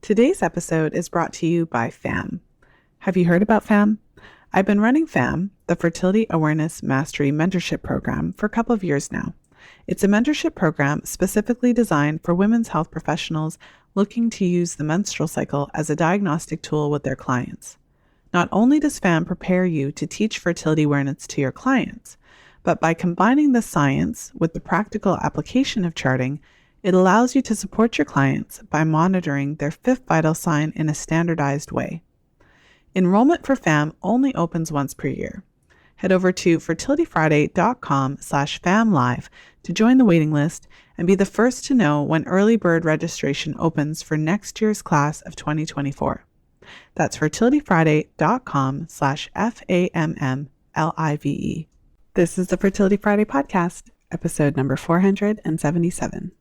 Today's episode is brought to you by FAMM. Have you heard about FAMM? I've been running FAMM, the Fertility Awareness Mastery Mentorship Program, for a couple of years now. It's a mentorship program specifically designed for women's health professionals looking to use the menstrual cycle as a diagnostic tool with their clients. Not only does FAMM prepare you to teach fertility awareness to your clients, but by combining the science with the practical application of charting, it allows you to support your clients by monitoring their fifth vital sign in a standardized way. Enrollment for FAMM only opens once per year. Head over to fertilityfriday.com/FAMMlive to join the waiting list and be the first to know when early bird registration opens for next year's class of 2024. That's fertilityfriday.com/FAMMlive. This is the Fertility Friday podcast, episode number 477.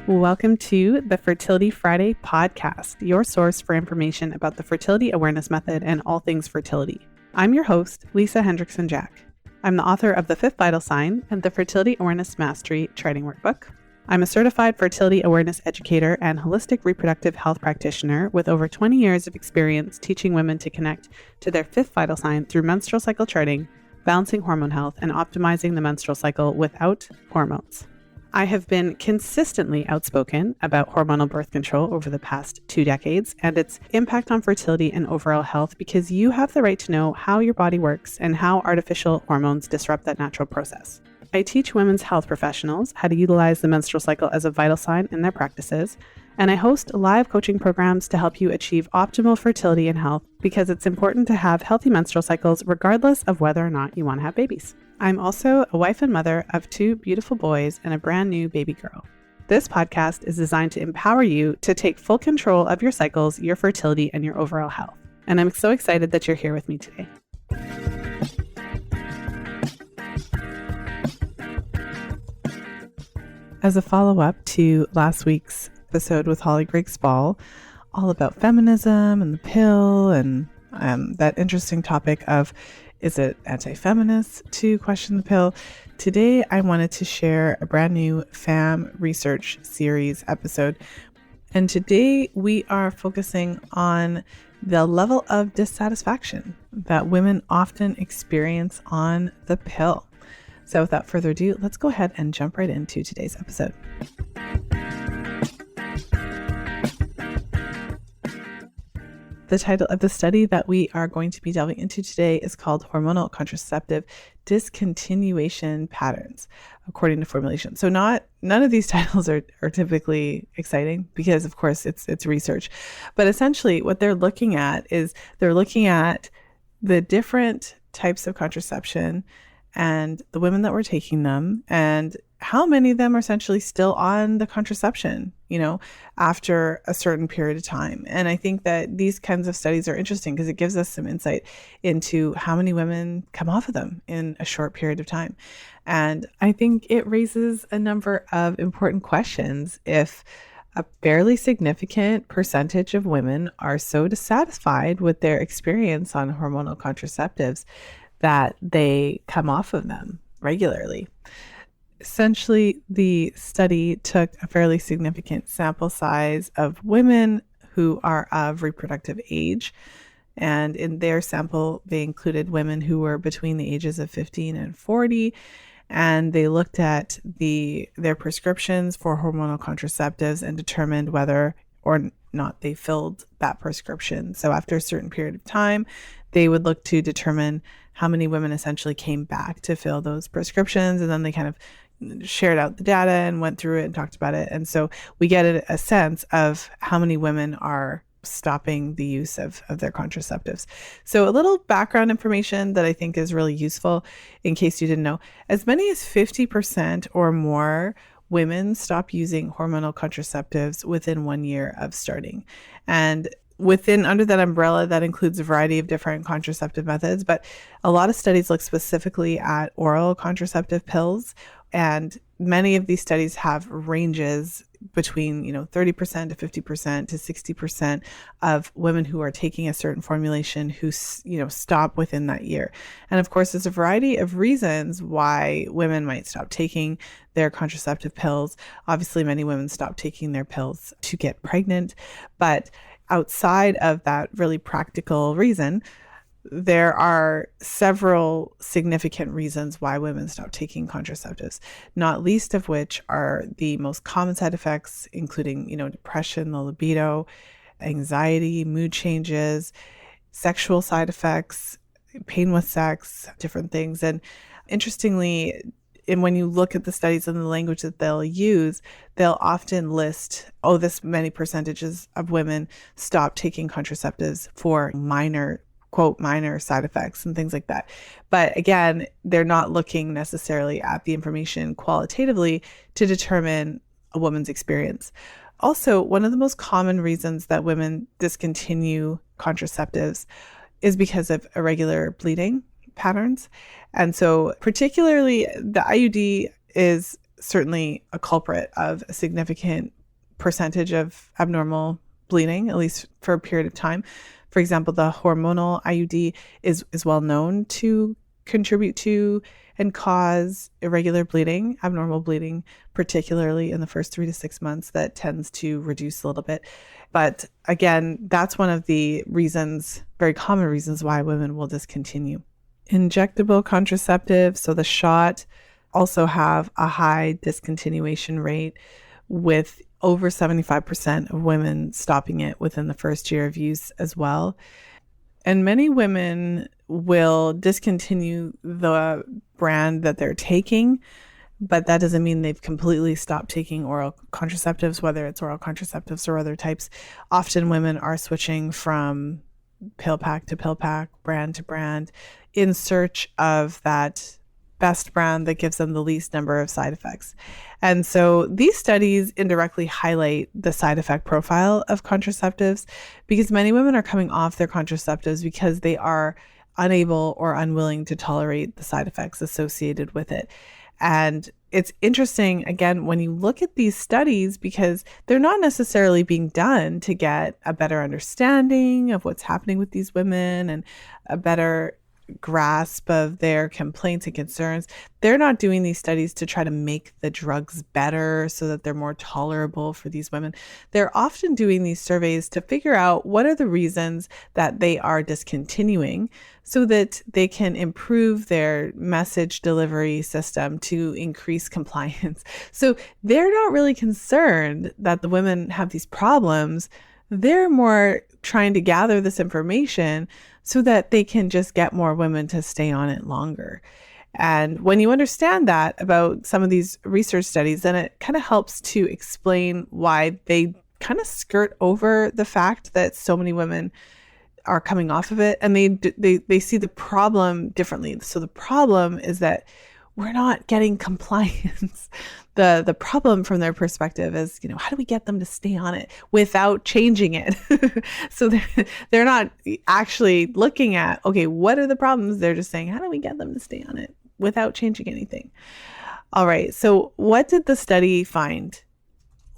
Welcome to the Fertility Friday podcast, your source for information about the fertility awareness method and all things fertility. I'm your host, Lisa Hendrickson-Jack. I'm the author of The Fifth Vital Sign and the Fertility Awareness Mastery Charting Workbook. I'm a certified fertility awareness educator and holistic reproductive health practitioner with over 20 years of experience teaching women to connect to their fifth vital sign through menstrual cycle charting, balancing hormone health, and optimizing the menstrual cycle without hormones. I have been consistently outspoken about hormonal birth control over the past 2 decades and its impact on fertility and overall health because you have the right to know how your body works and how artificial hormones disrupt that natural process. I teach women's health professionals how to utilize the menstrual cycle as a vital sign in their practices, and I host live coaching programs to help you achieve optimal fertility and health because it's important to have healthy menstrual cycles regardless of whether or not you want to have babies. I'm also a wife and mother of 2 beautiful boys and a brand new baby girl. This podcast is designed to empower you to take full control of your cycles, your fertility, and your overall health. And I'm so excited that you're here with me today. As a follow-up to last week's episode with Holly Griggs-Ball, all about feminism and the pill and that interesting topic of is it anti-feminist to question the pill? Today, I wanted to share a brand new FAMM Research Series episode. And today we are focusing on the level of dissatisfaction that women often experience on the pill. So without further ado, let's go ahead and jump right into today's episode. The title of the study that we are going to be delving into today is called Hormonal Contraceptive Discontinuation Patterns, according to formulation. So none of these titles are typically exciting because, of course, it's research. But essentially what they're looking at is they're looking at the different types of contraception and the women that were taking them and how many of them are essentially still on the contraception, after a certain period of time. And I think that these kinds of studies are interesting because it gives us some insight into how many women come off of them in a short period of time. And I think it raises a number of important questions if a fairly significant percentage of women are so dissatisfied with their experience on hormonal contraceptives that they come off of them regularly. Essentially, the study took a fairly significant sample size of women who are of reproductive age. And in their sample, they included women who were between the ages of 15 and 40. And they looked at their prescriptions for hormonal contraceptives and determined whether or not they filled that prescription. So after a certain period of time, they would look to determine how many women essentially came back to fill those prescriptions. And then they kind of shared out the data and went through it and talked about it. And so we get a sense of how many women are stopping the use of their contraceptives. So a little background information that I think is really useful in case you didn't know. As many as 50% or more women stop using hormonal contraceptives within 1 year of starting. And under that umbrella, that includes a variety of different contraceptive methods, but a lot of studies look specifically at oral contraceptive pills. And many of these studies have ranges between 30% to 50% to 60% of women who are taking a certain formulation who stop within that year. And of course, there's a variety of reasons why women might stop taking their contraceptive pills. Obviously, many women stop taking their pills to get pregnant, but outside of that really practical reason, there are several significant reasons why women stop taking contraceptives, not least of which are the most common side effects, including, depression, the libido, anxiety, mood changes, sexual side effects, pain with sex, different things. And interestingly, and when you look at the studies and the language that they'll use, they'll often list, this many percentages of women stop taking contraceptives for minor side effects and things like that. But again, they're not looking necessarily at the information qualitatively to determine a woman's experience. Also, one of the most common reasons that women discontinue contraceptives is because of irregular bleeding patterns. And so particularly the IUD is certainly a culprit of a significant percentage of abnormal bleeding, at least for a period of time. For example, the hormonal IUD is well known to contribute to and cause irregular bleeding, abnormal bleeding, particularly in the first 3 to 6 months. That tends to reduce a little bit. But again, that's one of the reasons, very common reasons why women will discontinue. Injectable contraceptives, so the shot, also have a high discontinuation rate, with over 75% of women stopping it within the first year of use as well. And many women will discontinue the brand that they're taking, but that doesn't mean they've completely stopped taking oral contraceptives, whether it's oral contraceptives or other types. Often women are switching from pill pack to pill pack, brand to brand, in search of that best brand that gives them the least number of side effects. And so these studies indirectly highlight the side effect profile of contraceptives, because many women are coming off their contraceptives because they are unable or unwilling to tolerate the side effects associated with it. And it's interesting, again, when you look at these studies, because they're not necessarily being done to get a better understanding of what's happening with these women and a better grasp of their complaints and concerns. They're not doing these studies to try to make the drugs better so that they're more tolerable for these women. They're often doing these surveys to figure out what are the reasons that they are discontinuing, so that they can improve their message delivery system to increase compliance. So they're not really concerned that the women have these problems. They're more trying to gather this information so that they can just get more women to stay on it longer. And when you understand that about some of these research studies, then it kind of helps to explain why they kind of skirt over the fact that so many women are coming off of it, and they see the problem differently. So the problem is that we're not getting compliance. The problem from their perspective is, how do we get them to stay on it without changing it? So they're not actually looking at, okay, what are the problems? They're just saying, how do we get them to stay on it without changing anything? All right. So what did the study find?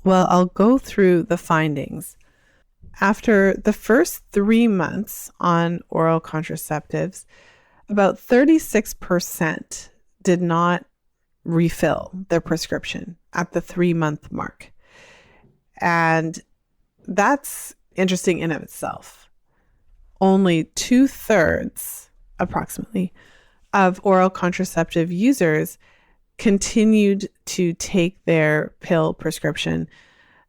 Well, I'll go through the findings. After the first 3 months on oral contraceptives, about 36% did not refill their prescription at the 3-month mark. And that's interesting in of itself. Only 2/3, approximately, of oral contraceptive users continued to take their pill prescription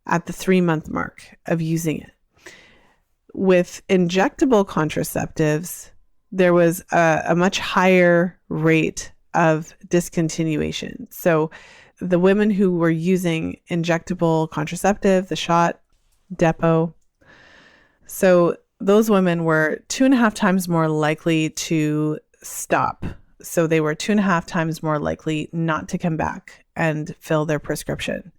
at the 3-month mark of using it. With injectable contraceptives, there was a much higher rate of discontinuation. So the women who were using injectable contraceptive, the shot, depot, so those women were 2.5 times more likely to stop. So they were 2.5 times more likely not to come back and fill their prescription.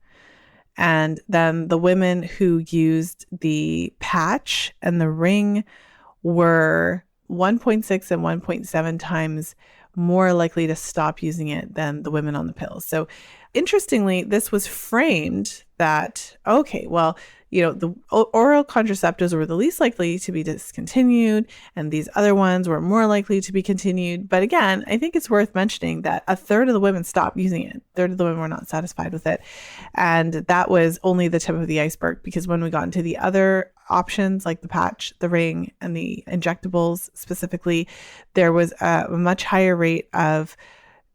And then the women who used the patch and the ring were 1.6 and 1.7 times more likely to stop using it than the women on the pills. So interestingly, this was framed that, okay, well, the oral contraceptives were the least likely to be discontinued, and these other ones were more likely to be continued. But again, I think it's worth mentioning that a third of the women stopped using it. A third of the women were not satisfied with it. And that was only the tip of the iceberg, because when we got into the other options like the patch, the ring, and the injectables specifically, there was a much higher rate of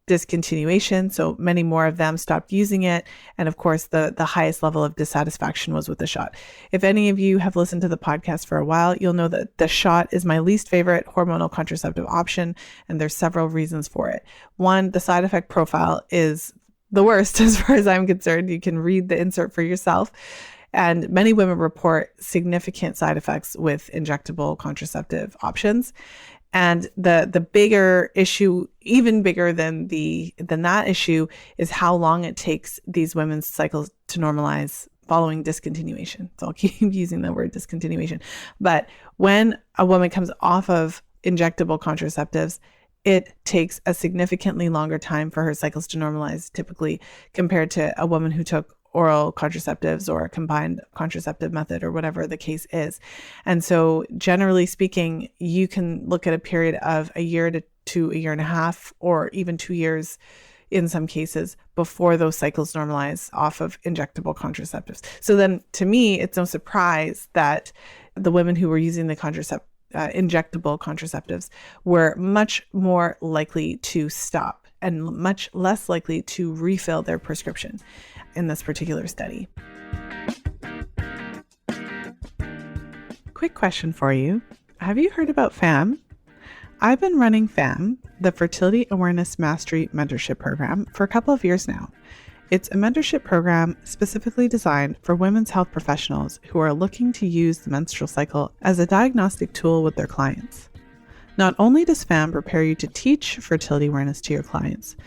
discontinuation. So many more of them stopped using it. And of course, the highest level of dissatisfaction was with the shot. If any of you have listened to the podcast for a while, you'll know that the shot is my least favorite hormonal contraceptive option. And there's several reasons for it. One, the side effect profile is the worst as far as I'm concerned. You can read the insert for yourself. And many women report significant side effects with injectable contraceptive options. And the bigger issue, even bigger than that issue, is how long it takes these women's cycles to normalize following discontinuation. So I'll keep using the word discontinuation. But when a woman comes off of injectable contraceptives, it takes a significantly longer time for her cycles to normalize, typically, compared to a woman who took oral contraceptives or a combined contraceptive method or whatever the case is. And so generally speaking, you can look at a period of a year to a year and a half, or even 2 years in some cases, before those cycles normalize off of injectable contraceptives. So then to me, it's no surprise that the women who were using the injectable contraceptives were much more likely to stop and much less likely to refill their prescription in this particular study. Quick question for you. Have you heard about FAMM? I've been running FAMM, the Fertility Awareness Mastery Mentorship Program, for a couple of years now. It's a mentorship program specifically designed for women's health professionals who are looking to use the menstrual cycle as a diagnostic tool with their clients. Not only does FAMM prepare you to teach fertility awareness to your clients,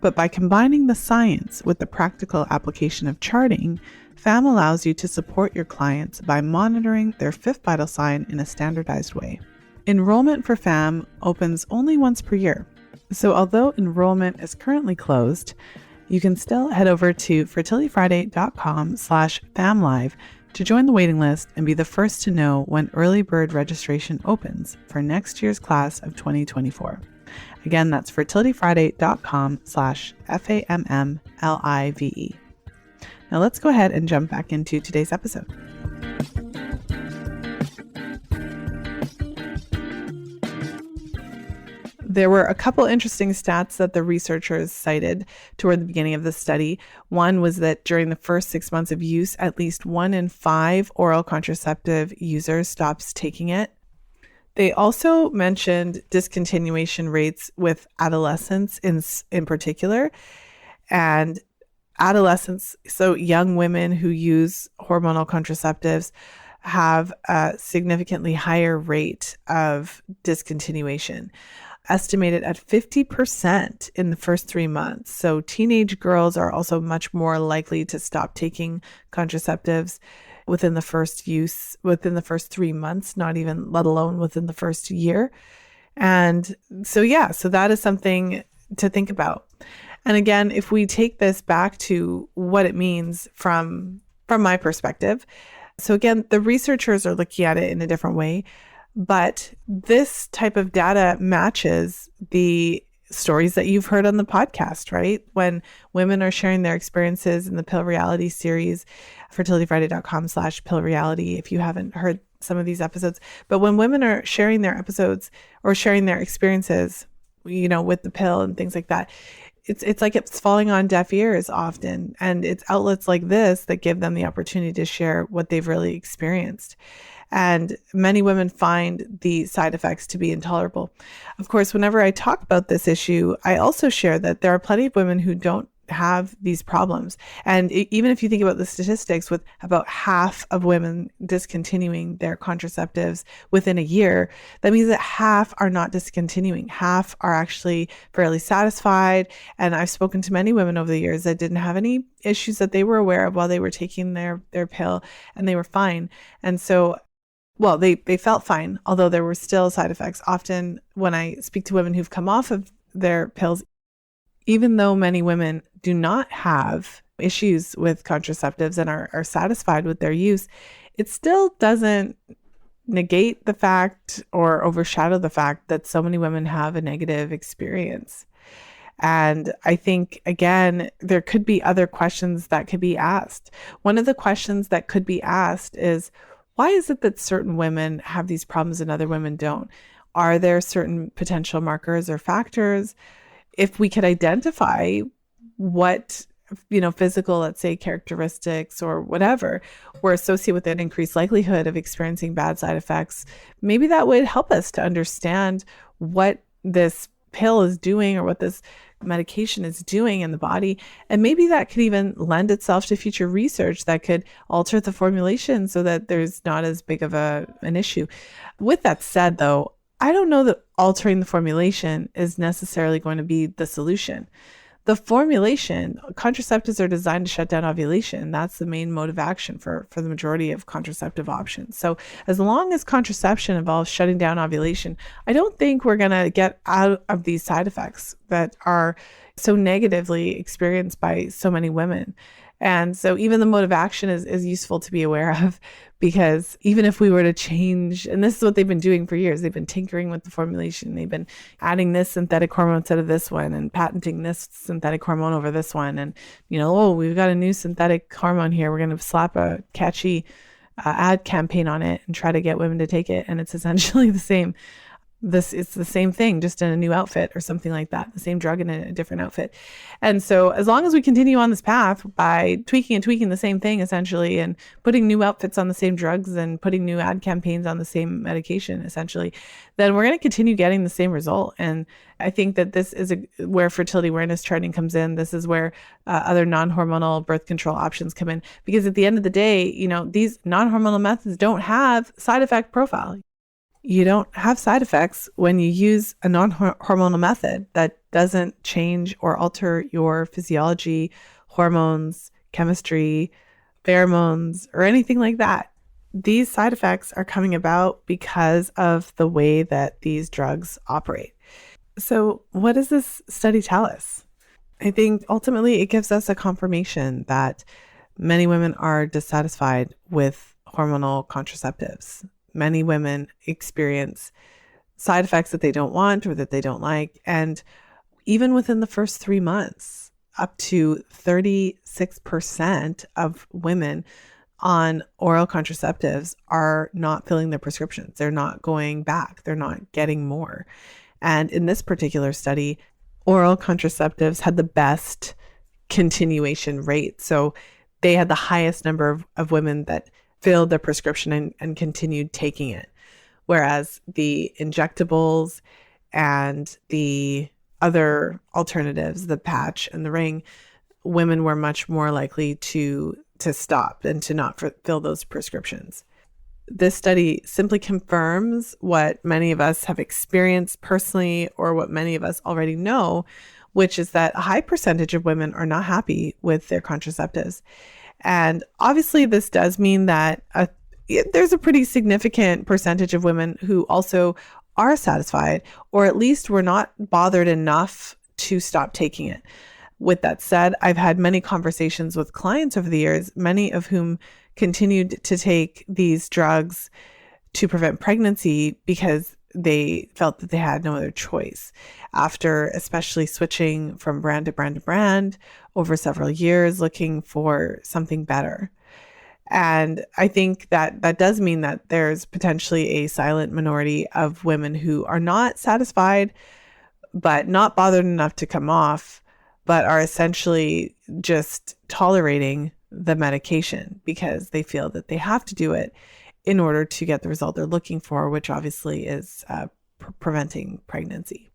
but by combining the science with the practical application of charting, FAMM allows you to support your clients by monitoring their fifth vital sign in a standardized way. Enrollment for FAMM opens only once per year. So although enrollment is currently closed, you can still head over to fertilityfriday.com/FAMMlive to join the waiting list and be the first to know when early bird registration opens for next year's class of 2024. Again, that's fertilityfriday.com/FAMMlive. Now let's go ahead and jump back into today's episode. There were a couple interesting stats that the researchers cited toward the beginning of the study. One was that during the first 6 months of use, at least 1 in 5 oral contraceptive users stops taking it. They also mentioned discontinuation rates with adolescents in particular. And adolescents, so young women who use hormonal contraceptives, have a significantly higher rate of discontinuation, estimated at 50% in the first 3 months. So teenage girls are also much more likely to stop taking contraceptives within the first 3 months, not even let alone within the first year. And so that is something to think about. And again, if we take this back to what it means from my perspective. So again, the researchers are looking at it in a different way, but this type of data matches the stories that you've heard on the podcast, right? When women are sharing their experiences in the Pill Reality series, fertilityfriday.com/pillreality, if you haven't heard some of these episodes. But when women are sharing their episodes or sharing their experiences, with the pill and things like that, it's like it's falling on deaf ears often. And it's outlets like this that give them the opportunity to share what they've really experienced. And many women find the side effects to be intolerable. Of course, whenever I talk about this issue, I also share that there are plenty of women who don't have these problems. And even if you think about the statistics, with about half of women discontinuing their contraceptives within a year, that means that half are not discontinuing. Half are actually fairly satisfied. And I've spoken to many women over the years that didn't have any issues that they were aware of while they were taking their pill, and they were fine. And so they felt fine, although there were still side effects. Often when I speak to women who've come off of their pills. Even though many women do not have issues with contraceptives and are satisfied with their use, it still doesn't negate the fact or overshadow the fact that so many women have a negative experience. And I think, again, there could be other questions that could be asked. One of the questions that could be asked is, why is it that certain women have these problems and other women don't? Are there certain potential markers or factors? If we could identify what, physical, let's say, characteristics or whatever were associated with an increased likelihood of experiencing bad side effects, maybe that would help us to understand what this pill is doing or what this medication is doing in the body. And maybe that could even lend itself to future research that could alter the formulation so that there's not as big of an issue. With that said, though, I don't know that altering the formulation is necessarily going to be the solution. The formulation, contraceptives are designed to shut down ovulation. That's the main mode of action for the majority of contraceptive options. So as long as contraception involves shutting down ovulation, I don't think we're going to get out of these side effects that are so negatively experienced by so many women. And so even the mode of action is useful to be aware of, because even if we were to change, and this is what they've been doing for years, they've been tinkering with the formulation. They've been adding this synthetic hormone instead of this one and patenting this synthetic hormone over this one. And, we've got a new synthetic hormone here. We're going to slap a catchy ad campaign on it and try to get women to take it. And it's essentially the same. It's the same thing, just in a new outfit or something like that, the same drug in a different outfit. And so as long as we continue on this path by tweaking the same thing, essentially, and putting new outfits on the same drugs and putting new ad campaigns on the same medication, essentially, then we're going to continue getting the same result. And I think that this is where fertility awareness charting comes in. This is where other non-hormonal birth control options come in, because at the end of the day, these non-hormonal methods don't have side effect profile. You don't have side effects when you use a non-hormonal method that doesn't change or alter your physiology, hormones, chemistry, pheromones, or anything like that. These side effects are coming about because of the way that these drugs operate. So what does this study tell us? I think ultimately it gives us a confirmation that many women are dissatisfied with hormonal contraceptives. Many women experience side effects that they don't want or that they don't like. And even within the first 3 months, up to 36% of women on oral contraceptives are not filling their prescriptions. They're not going back. They're not getting more. And in this particular study, oral contraceptives had the best continuation rate. So they had the highest number of women that filled their prescription and continued taking it. Whereas the injectables and the other alternatives, the patch and the ring, women were much more likely to stop and to not fill those prescriptions. This study simply confirms what many of us have experienced personally, or what many of us already know, which is that a high percentage of women are not happy with their contraceptives. And obviously this does mean that there's a pretty significant percentage of women who also are satisfied, or at least were not bothered enough to stop taking it. With that said, I've had many conversations with clients over the years, many of whom continued to take these drugs to prevent pregnancy because they felt that they had no other choice. After especially switching from brand to brand to brand over several years, looking for something better. And I think that does mean that there's potentially a silent minority of women who are not satisfied, but not bothered enough to come off, but are essentially just tolerating the medication because they feel that they have to do it in order to get the result they're looking for, which obviously is preventing pregnancy.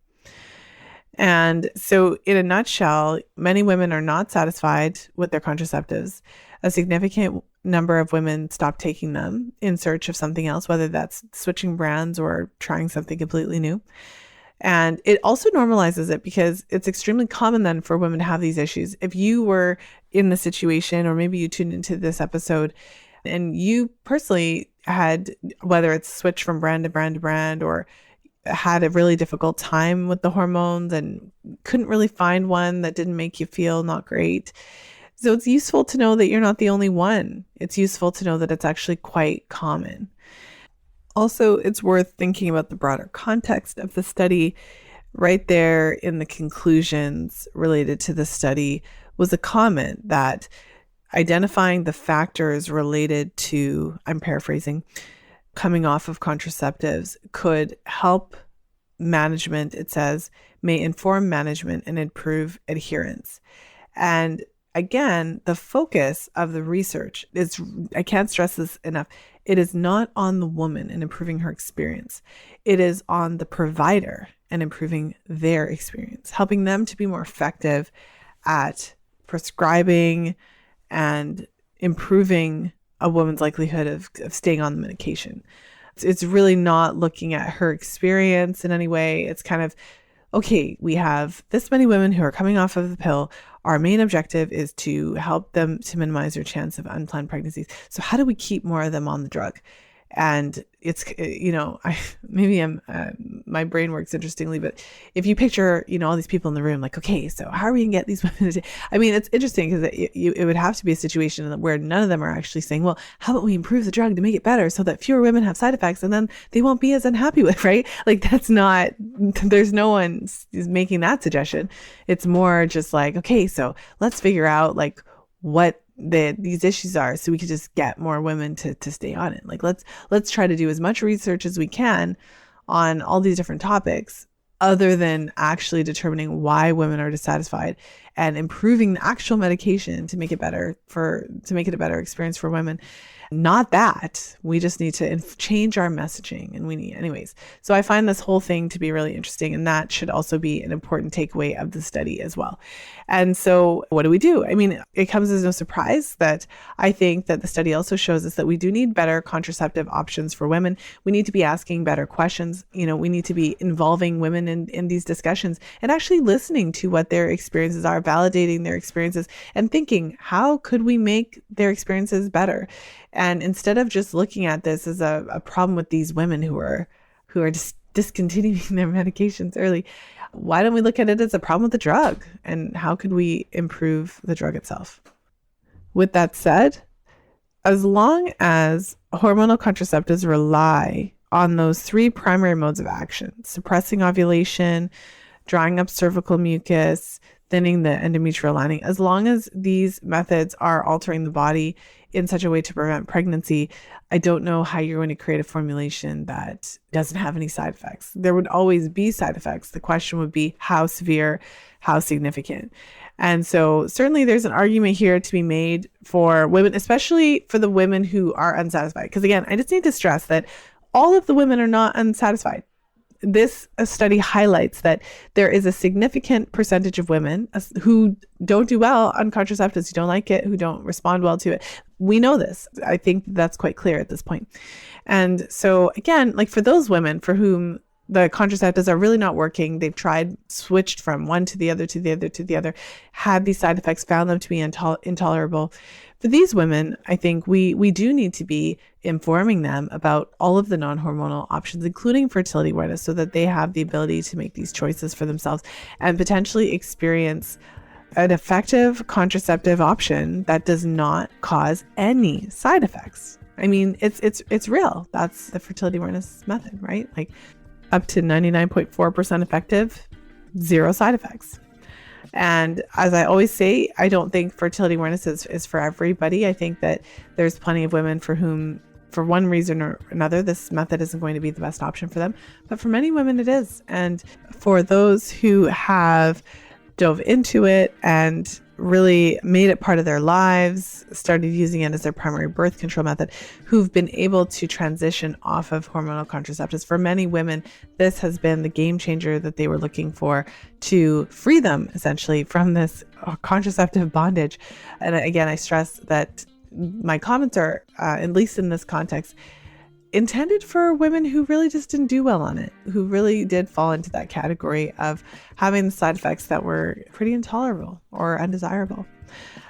And so in a nutshell, many women are not satisfied with their contraceptives. A significant number of women stop taking them in search of something else, whether that's switching brands or trying something completely new. And it also normalizes it because it's extremely common then for women to have these issues. If you were in the situation, or maybe you tuned into this episode and you personally had, whether it's switch from brand to brand to brand, or had a really difficult time with the hormones and couldn't really find one that didn't make you feel not great. So it's useful to know that you're not the only one. It's useful to know that it's actually quite common. Also, it's worth thinking about the broader context of the study. Right there in the conclusions related to the study was a comment that identifying the factors related to, I'm paraphrasing, coming off of contraceptives could help management, it says, may inform management and improve adherence. And again, the focus of the research is, I can't stress this enough, it is not on the woman and improving her experience. It is on the provider and improving their experience, helping them to be more effective at prescribing and improving a woman's likelihood of staying on the medication. It's really not looking at her experience in any way. It's kind of, okay, we have this many women who are coming off of the pill. Our main objective is to help them to minimize their chance of unplanned pregnancies. So how do we keep more of them on the drug? And it's, my brain works interestingly, but if you picture, all these people in the room, like, okay, so how are we gonna get these women to, it's interesting because it would have to be a situation where none of them are actually saying, well, how about we improve the drug to make it better so that fewer women have side effects and then they won't be as unhappy with, right? Like that's not, there's no one is making that suggestion. It's more just like, okay, so let's figure out like what these issues are so we could just get more women to stay on it. Like let's try to do as much research as we can on all these different topics other than actually determining why women are dissatisfied and improving the actual medication to make it better to make it a better experience for women. Not that we just need to change our messaging and we need anyways. So I find this whole thing to be really interesting, and that should also be an important takeaway of the study as well. And so what do we do? It comes as no surprise that I think that the study also shows us that we do need better contraceptive options for women. We need to be asking better questions. We need to be involving women in these discussions and actually listening to what their experiences are, validating their experiences and thinking, how could we make their experiences better? And instead of just looking at this as a problem with these women who are just discontinuing their medications early, why don't we look at it as a problem with the drug and how could we improve the drug itself? With that said, as long as hormonal contraceptives rely on those three primary modes of action, suppressing ovulation, drying up cervical mucus, thinning the endometrial lining, as long as these methods are altering the body in such a way to prevent pregnancy, I don't know how you're going to create a formulation that doesn't have any side effects. There would always be side effects. The question would be how severe, how significant. And so certainly there's an argument here to be made for women, especially for the women who are unsatisfied. Because again, I just need to stress that all of the women are not unsatisfied. This study highlights that there is a significant percentage of women who don't do well on contraceptives, who don't like it, who don't respond well to it. We know this. I think that's quite clear at this point. And so again, like for those women for whom the contraceptives are really not working, they've tried, switched from one to the other, to the other, to the other, had these side effects, found them to be intolerable. For these women, I think we do need to be informing them about all of the non-hormonal options, including fertility awareness, so that they have the ability to make these choices for themselves and potentially experience an effective contraceptive option that does not cause any side effects. It's real. That's the fertility awareness method, right? Like up to 99.4% effective, 0 side effects. And as I always say, I don't think fertility awareness is for everybody. I think that there's plenty of women for whom, for one reason or another, this method isn't going to be the best option for them. But for many women, it is. And for those who have dove into it and really made it part of their lives, started using it as their primary birth control method, who've been able to transition off of hormonal contraceptives. For many women, this has been the game changer that they were looking for to free them essentially from this contraceptive bondage. And again, I stress that my comments are, at least in this context, intended for women who really just didn't do well on it, who really did fall into that category of having the side effects that were pretty intolerable or undesirable.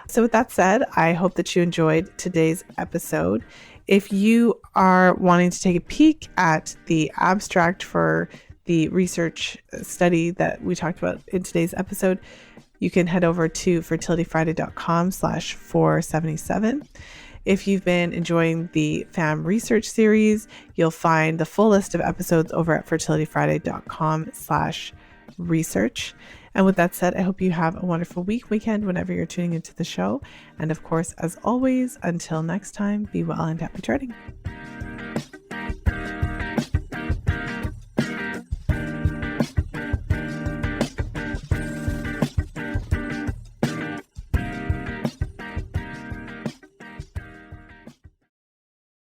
So with that said, I hope that you enjoyed today's episode. If you are wanting to take a peek at the abstract for the research study that we talked about in today's episode, you can head over to fertilityfriday.com/477. If you've been enjoying the FAMM Research Series, you'll find the full list of episodes over at fertilityfriday.com/research. And with that said, I hope you have a wonderful weekend, whenever you're tuning into the show. And of course, as always, until next time, be well and happy treading.